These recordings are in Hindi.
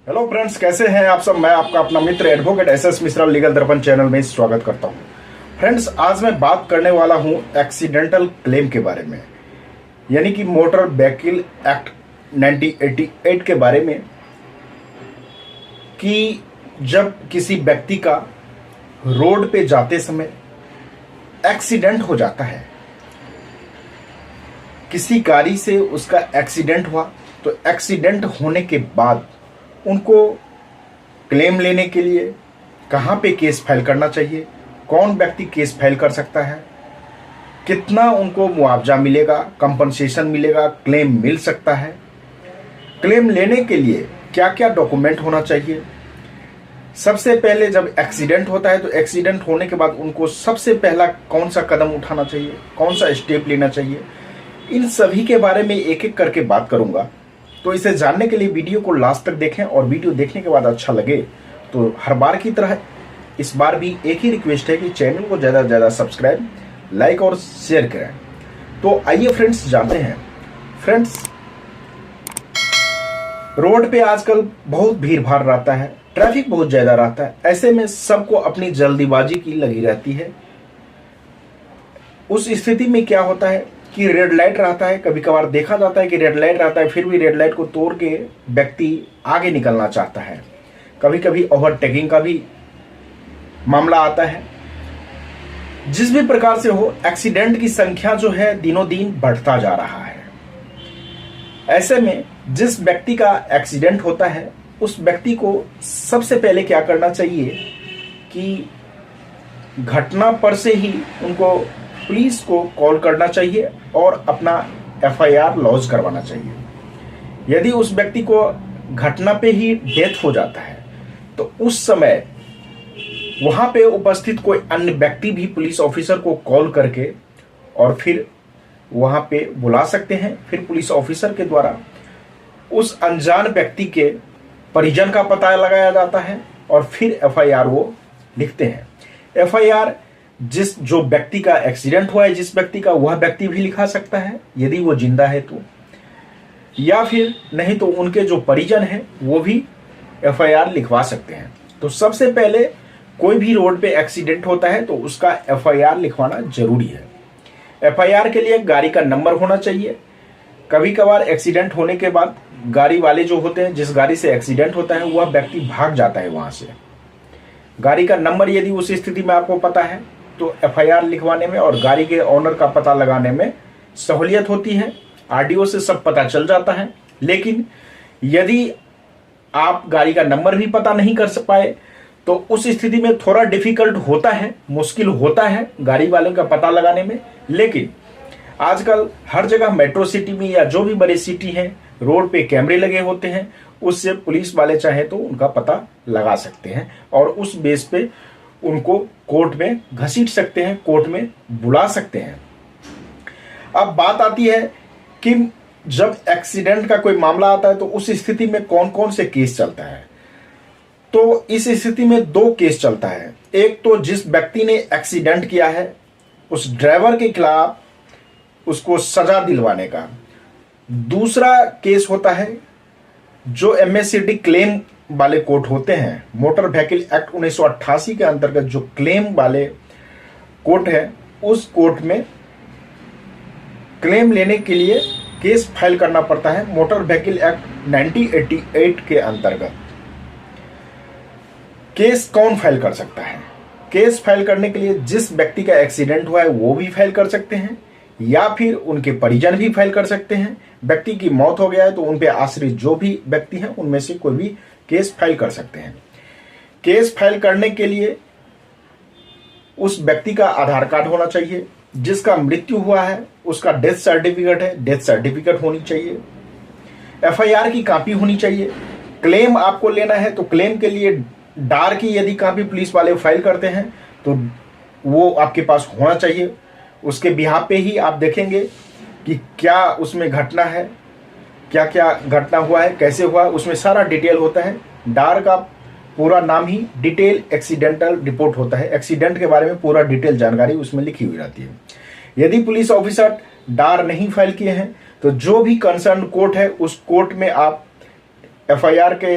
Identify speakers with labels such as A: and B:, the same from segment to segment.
A: हेलो फ्रेंड्स, कैसे हैं आप सब। मैं आपका अपना मित्र एडवोकेट एसएस मिश्रा लीगल दर्पण चैनल में स्वागत करता हूं। फ्रेंड्स, आज मैं बात करने वाला हूं एक्सीडेंटल क्लेम के बारे में, यानी कि मोटर व्हीकल एक्ट 1988 के बारे में, कि जब किसी व्यक्ति का रोड पे जाते समय एक्सीडेंट हो जाता है, किसी गाड़ी से उसका एक्सीडेंट हुआ, तो एक्सीडेंट होने के बाद उनको क्लेम लेने के लिए कहाँ पे केस फाइल करना चाहिए, कौन व्यक्ति केस फाइल कर सकता है, कितना उनको मुआवजा मिलेगा, कंपनसेशन मिलेगा, क्लेम मिल सकता है, क्लेम लेने के लिए क्या क्या डॉक्यूमेंट होना चाहिए। सबसे पहले जब एक्सीडेंट होता है तो एक्सीडेंट होने के बाद उनको सबसे पहला कौन सा कदम उठाना चाहिए, कौन सा स्टेप लेना चाहिए, इन सभी के बारे में एक एक करके बात करूंगा। तो इसे जानने के लिए वीडियो को लास्ट तक देखें, और वीडियो देखने के बाद अच्छा लगे तो हर बार की तरह इस बार भी एक ही रिक्वेस्ट है कि चैनल को ज़्यादा से ज़्यादा सब्सक्राइब, लाइक और शेयर करें। तो आइए फ्रेंड्स जानते हैं। फ्रेंड्स, रोड पे आजकल बहुत भीड़ भाड़ रहता है, ट्रैफिक बहुत ज़्यादा रहता है। ऐसे में सबको अपनी जल्दीबाजी की लगी रहती है। उस स्थिति में क्या होता है कि रेड लाइट रहता है, कभी कभार देखा जाता है कि रेड लाइट रहता है, फिर भी रेड लाइट को तोड़ के व्यक्ति आगे निकलना चाहता है। कभी कभी ओवरटेकिंग का भी मामला आता है। जिस भी प्रकार से हो, एक्सीडेंट की संख्या जो है दिनों दिन बढ़ता जा रहा है। ऐसे में जिस व्यक्ति का एक्सीडेंट होता है उस व्यक्ति को सबसे पहले क्या करना चाहिए कि घटना पर से ही उनको पुलिस को कॉल करना चाहिए और अपना एफआईआर लॉन्च करवाना चाहिए। यदि उस व्यक्ति को घटना पे ही डेथ हो जाता है तो उस समय वहां पे उपस्थित कोई अन्य व्यक्ति भी पुलिस ऑफिसर को कॉल करके और फिर वहां पे बुला सकते हैं। फिर पुलिस ऑफिसर के द्वारा उस अनजान व्यक्ति के परिजन का पता लगाया जाता है और फिर एफआईआर वो लिखते हैं। एफआईआर जो व्यक्ति का एक्सीडेंट हुआ है, जिस व्यक्ति का, वह व्यक्ति भी लिखा सकता है यदि वो जिंदा है तो, या फिर नहीं तो उनके जो परिजन हैं वो भी एफआईआर लिखवा सकते हैं। तो सबसे पहले कोई भी रोड पे एक्सीडेंट होता है तो उसका एफआईआर लिखवाना जरूरी है। एफआईआर के लिए गाड़ी का नंबर होना चाहिए। कभी कभार एक्सीडेंट होने के बाद गाड़ी वाले जो होते हैं, जिस गाड़ी से एक्सीडेंट होता है, वह व्यक्ति भाग जाता है वहां से। गाड़ी का नंबर यदि उस स्थिति में आपको पता है तो एफआईआर लिखवाने में और गाड़ी के ऑनर का पता लगाने में सहूलियत होती है। आरडीओ से सब पता चल जाता है। लेकिन यदि आप गाड़ी का नंबर भी पता नहीं कर पाए तो उस स्थिति में थोड़ा डिफिकल्ट होता है, मुश्किल होता है गाड़ी वालों का पता लगाने में। लेकिन आजकल हर जगह मेट्रो सिटी में या जो भी बड़ी सिटी है, रोड पे कैमरे लगे होते हैं, उससे पुलिस वाले चाहे तो उनका पता लगा सकते हैं और उस बेस पे उनको कोर्ट में घसीट सकते हैं, कोर्ट में बुला सकते हैं। अब बात आती है कि जब एक्सीडेंट का कोई मामला आता है तो उस स्थिति में कौन कौन से केस चलता है। तो इस स्थिति में दो केस चलता है। एक तो जिस व्यक्ति ने एक्सीडेंट किया है उस ड्राइवर के खिलाफ उसको सजा दिलवाने का। दूसरा केस होता है जो एमएससीडी क्लेम वाले कोर्ट होते हैं। मोटर व्हीकल एक्ट 1988 के अंतर्गत जो क्लेम वाले कोर्ट है, उस कोर्ट में क्लेम लेने के लिए केस फाइल करना पड़ता है। मोटर व्हीकल एक्ट 1988 के अंतर्गत केस कौन फाइल कर सकता है? केस फाइल करने के लिए जिस व्यक्ति का एक्सीडेंट हुआ है वो भी फाइल कर सकते हैं, या फिर उनके परिजन भी फाइल कर सकते हैं। व्यक्ति की मौत हो गया है तो उन पे आश्रित जो भी व्यक्ति हैं उनमें से कोई भी केस फाइल कर सकते हैं। केस फाइल करने के लिए उस व्यक्ति का आधार कार्ड होना चाहिए। जिसका मृत्यु हुआ है उसका डेथ सर्टिफिकेट है, डेथ सर्टिफिकेट होनी चाहिए। एफआईआर की कॉपी होनी चाहिए। क्लेम आपको लेना है तो क्लेम के लिए डार की यदि कॉपी पुलिस वाले फाइल करते हैं तो वो आपके पास होना चाहिए। उसके बिहाफ पे ही आप देखेंगे कि क्या उसमें घटना है, क्या क्या घटना हुआ है, कैसे हुआ, उसमें सारा डिटेल होता है। डार का पूरा नाम ही डिटेल एक्सीडेंटल रिपोर्ट होता है। एक्सीडेंट के बारे में पूरा डिटेल जानकारी उसमें लिखी हुई रहती है। यदि पुलिस ऑफिसर डार नहीं फाइल किए हैं तो जो भी कंसर्न कोर्ट है उस कोर्ट में आप FIR के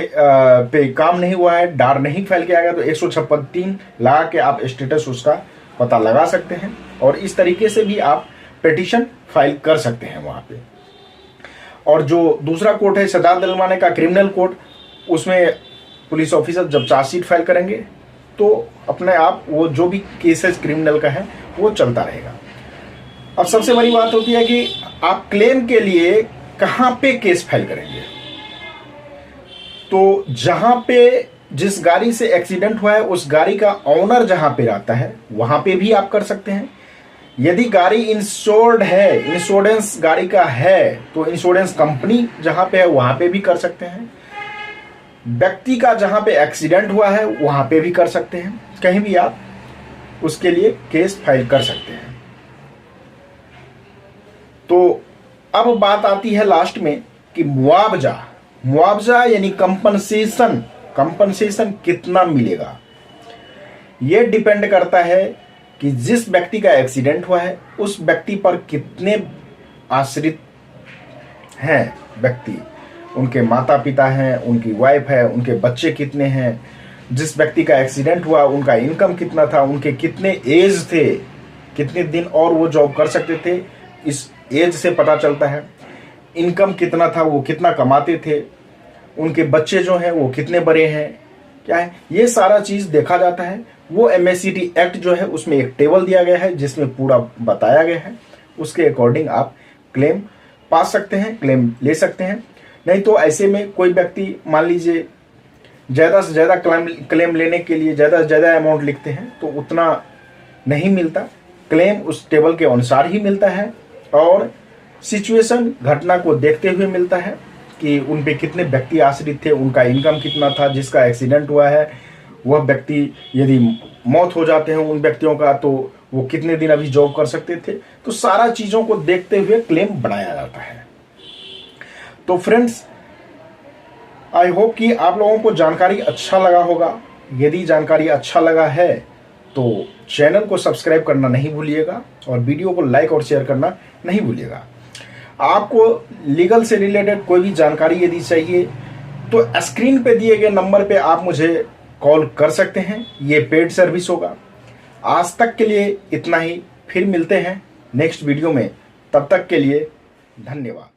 A: पे काम नहीं हुआ है, डार नहीं फैल के आ गया, तो 156(3) लगा के आप स्टेटस उसका पता लगा सकते हैं और इस तरीके से भी आप पिटीशन फाइल कर सकते हैं वहां पे। और जो दूसरा कोर्ट है सदात दिलवाने का क्रिमिनल कोर्ट, उसमें पुलिस ऑफिसर जब चार्जशीट फाइल करेंगे तो अपने आप वो जो भी केसेस क्रिमिनल का है वो चलता रहेगा। अब सबसे बड़ी बात होती है कि आप क्लेम के लिए कहां पे केस फाइल करेंगे। तो जहां पे जिस गाड़ी से एक्सीडेंट हुआ है उस गाड़ी का ओनर जहां पे रहता है वहां पे भी आप कर सकते हैं। यदि गाड़ी इंश्योर्ड है, इंश्योरेंस गाड़ी का है, तो इंश्योरेंस कंपनी जहां पे है वहां पे भी कर सकते हैं। व्यक्ति का जहां पे एक्सीडेंट हुआ है वहां पे भी कर सकते हैं, कहीं भी आप उसके लिए केस फाइल कर सकते हैं। तो अब बात आती है लास्ट में कि मुआवजा यानी कंपनसेशन कितना मिलेगा। यह डिपेंड करता है कि जिस व्यक्ति का एक्सीडेंट हुआ है उस व्यक्ति पर कितने आश्रित हैं व्यक्ति, उनके माता पिता हैं, उनकी वाइफ है, उनके बच्चे कितने हैं, जिस व्यक्ति का एक्सीडेंट हुआ उनका इनकम कितना था, उनके कितने एज थे, कितने दिन और वो जॉब कर सकते थे, इस एज से पता चलता है। इनकम कितना था, वो कितना कमाते थे, उनके बच्चे जो हैं वो कितने बड़े हैं, क्या है, ये सारा चीज़ देखा जाता है। वो MACT एक्ट जो है उसमें एक टेबल दिया गया है जिसमें पूरा बताया गया है, उसके अकॉर्डिंग आप क्लेम पा सकते हैं, क्लेम ले सकते हैं। नहीं तो ऐसे में कोई व्यक्ति मान लीजिए ज़्यादा से ज़्यादा क्लेम लेने के लिए ज़्यादा से ज़्यादा अमाउंट लिखते हैं तो उतना नहीं मिलता, क्लेम उस टेबल के अनुसार ही मिलता है और सिचुएशन घटना को देखते हुए मिलता है कि उन पे कितने व्यक्ति आश्रित थे, उनका इनकम कितना था, जिसका एक्सीडेंट हुआ है वह व्यक्ति यदि मौत हो जाते हैं उन व्यक्तियों का तो वो कितने दिन अभी जॉब कर सकते थे। तो सारा चीज़ों को देखते हुए क्लेम बनाया जाता है। तो फ्रेंड्स, आई होप कि आप लोगों को जानकारी अच्छा लगा होगा। यदि जानकारी अच्छा लगा है तो चैनल को सब्सक्राइब करना नहीं भूलिएगा और वीडियो को लाइक और शेयर करना नहीं भूलिएगा। आपको लीगल से रिलेटेड कोई भी जानकारी यदि चाहिए तो स्क्रीन पे दिए गए नंबर पे आप मुझे कॉल कर सकते हैं, ये पेड सर्विस होगा। आज तक के लिए इतना ही, फिर मिलते हैं नेक्स्ट वीडियो में, तब तक के लिए धन्यवाद।